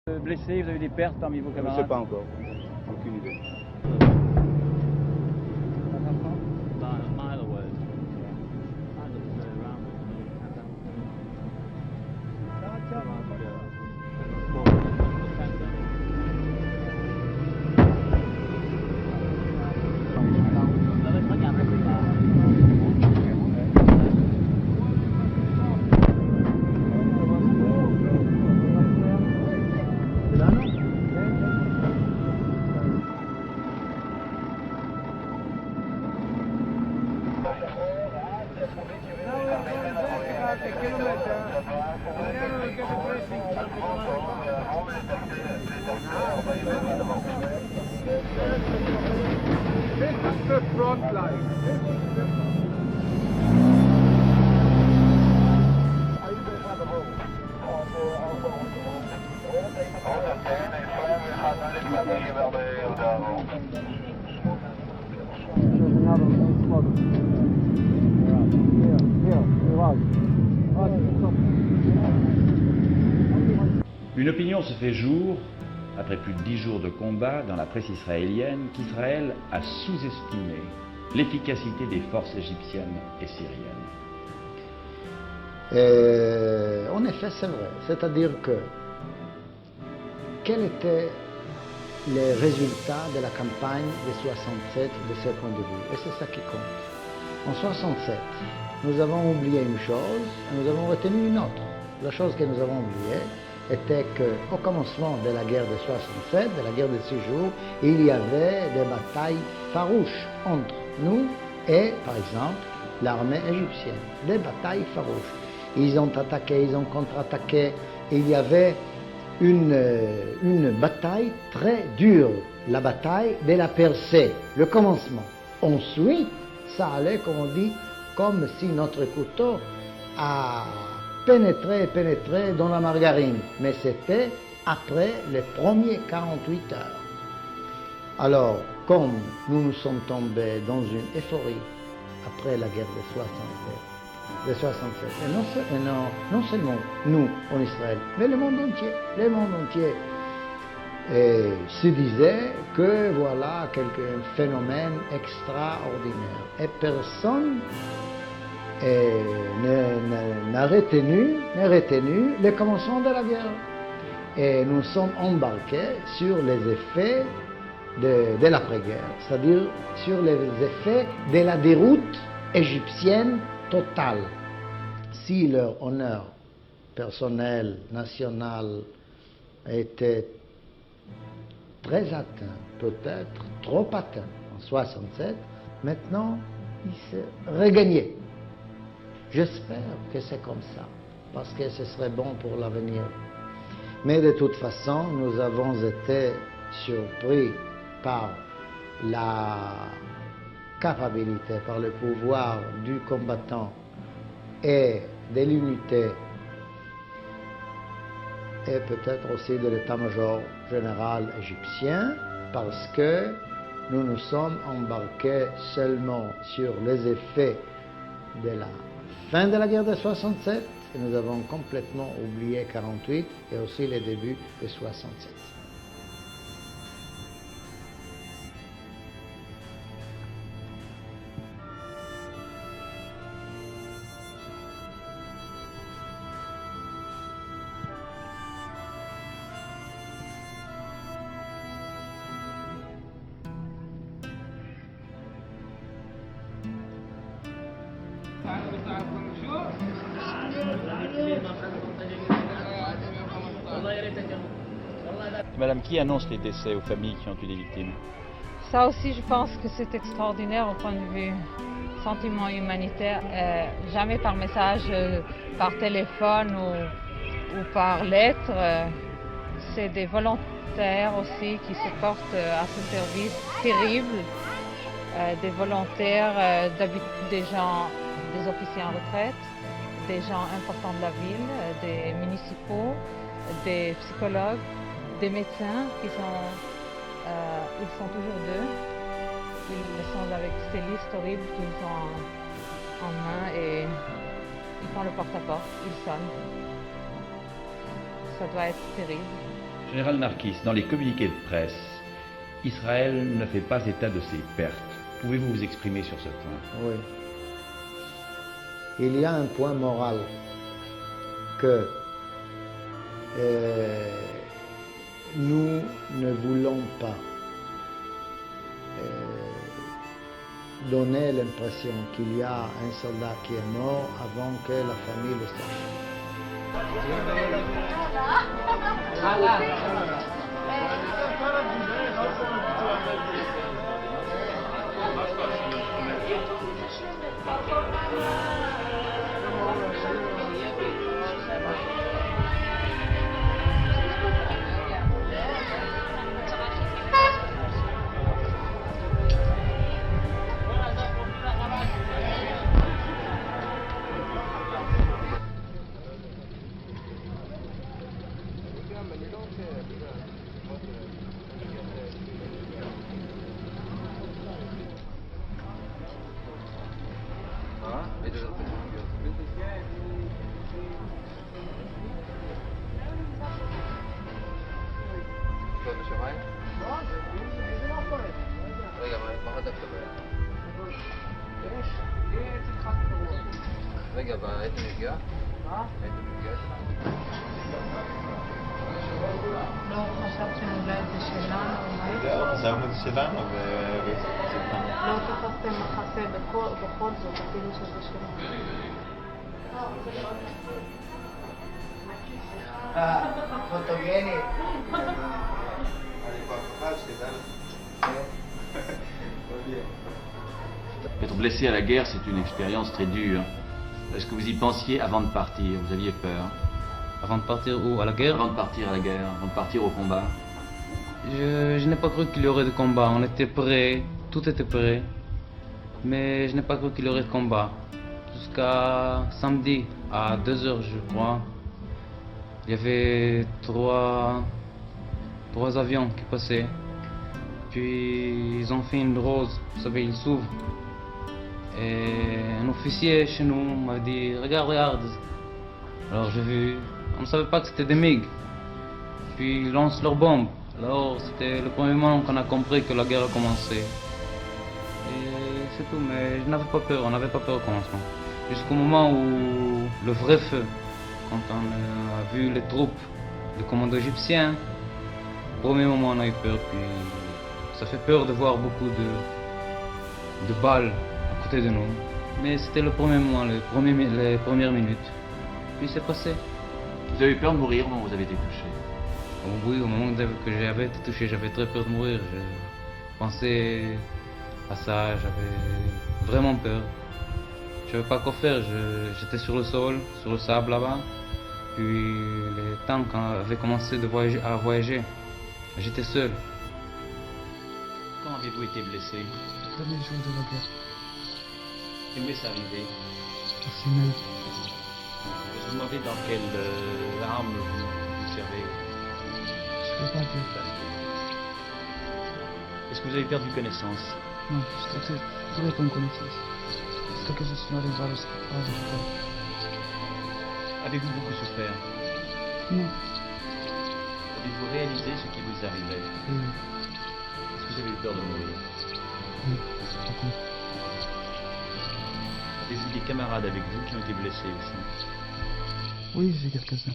Blessés, vous avez des pertes parmi vos Je ne camarades? sais pas encore. Aucune idée. This is the front line. Une opinion se fait jour, après plus de 10 jours de combat dans la presse israélienne, qu'Israël a sous-estimé l'efficacité des forces égyptiennes et syriennes. En effet, c'est vrai. C'est-à-dire que quels étaient les résultats de la campagne de 67 de ce point de vue? Et c'est ça qui compte. En 67, nous avons oublié une chose et nous avons retenu une autre. La chose que nous avons oubliée était qu'au commencement de la guerre de 67, de la guerre de 6 jours, il y avait des batailles farouches entre nous et, par exemple, l'armée égyptienne. Des batailles farouches. Ils ont attaqué, ils ont contre-attaqué. Il y avait une bataille très dure, la bataille de la percée, le commencement. Ensuite, ça allait, comme on dit, comme si notre couteau a pénétré dans la margarine. Mais c'était après les premiers 48 heures. Alors, comme nous nous sommes tombés dans une euphorie après la guerre de 67, et non seulement nous en Israël, mais le monde entier se disait que voilà un phénomène extraordinaire. Et personne n'a retenu le commencement de la guerre. Et nous sommes embarqués sur les effets de l'après-guerre, c'est-à-dire sur les effets de la déroute égyptienne totale. Si leur honneur personnel, national, était très atteint, peut-être trop atteint en 67, maintenant il s'est regagné. J'espère que c'est comme ça, parce que ce serait bon pour l'avenir. Mais de toute façon, nous avons été surpris par la capacité, par le pouvoir du combattant et de l'unité et peut-être aussi de l'état-major général égyptien, parce que nous nous sommes embarqués seulement sur les effets de la fin de la guerre de 67 et nous avons complètement oublié 48 et aussi les débuts de 67. Madame, qui annonce les décès aux familles qui ont eu des victimes? Ça aussi, je pense que c'est extraordinaire au point de vue sentiment humanitaire. Jamais par message, par téléphone ou par lettre. C'est des volontaires aussi qui se portent à ce service terrible. Des volontaires, des gens, des officiers en retraite, des gens importants de la ville, des municipaux, des psychologues, des médecins qui sont, ils sont toujours deux. Ils sont avec ces listes horribles qu'ils ont en main et ils font le porte-à-porte, ils sonnent. Ça doit être terrible. Général Narkis, dans les communiqués de presse, Israël ne fait pas état de ses pertes. Pouvez-vous vous exprimer sur ce point? Oui. Il y a un point moral que nous ne voulons pas donner l'impression qu'il y a un soldat qui est mort avant que la famille le sache. רגע, מה חטפת בהם? רגע, היית נפגע? היית נפגע? לא חשבתם אולי זה שלנו, זהו, חשבנו זה שלנו לא תפסתם מחסה בכל זאת, אפילו שזה שלנו. פוטוגנית. Être blessé à la guerre, c'est une expérience très dure. Est-ce que vous y pensiez avant de partir? Vous aviez peur? Avant de partir où? À la guerre? Avant de partir à la guerre, avant de partir au combat? Je n'ai pas cru qu'il y aurait de combat. On était prêts, tout était prêt. Mais je n'ai pas cru qu'il y aurait de combat. Jusqu'à samedi, à 2h je crois, il y avait trois avions qui passaient. Puis ils ont fait une rose, vous savez, ils s'ouvrent. Et un officier chez nous m'a dit regarde. Alors j'ai vu, on ne savait pas que c'était des MiG. Puis ils lancent leurs bombes. Alors c'était le premier moment qu'on a compris que la guerre a commencé. Et c'est tout, mais je n'avais pas peur, on n'avait pas peur au commencement. Jusqu'au moment où le vrai feu, quand on a vu les troupes, le commando égyptien, au premier moment on a eu peur, puis ça fait peur de voir beaucoup de balles à côté de nous. Mais c'était le premier moment, les premières minutes. Puis c'est passé. Vous avez eu peur de mourir quand vous avez été touché? Oui, au moment que j'avais été touché, j'avais très peur de mourir. Je pensais à ça, j'avais vraiment peur. Je ne savais pas quoi faire, j'étais sur le sol, sur le sable là-bas. Puis les tanks avaient commencé à voyager. J'étais seul. Quand avez-vous été blessé? Le premier jour de la guerre, Et où est-ce arrivé? au Sinaï. Je vous demandais dans quelle arme vous servez. Je ne peux pas dire. Est-ce que vous avez perdu connaissance? Non, j'étais très en connaissance. Jusqu'à que je suis arrivé à l'hôpital. Avez-vous beaucoup souffert? Non, Avez-vous réalisé ce qui vous arrivait? oui, Est-ce que vous avez eu peur de mourir? oui, beaucoup. Avez-vous des camarades avec vous qui ont été blessés aussi? Oui, j'ai quelques-uns.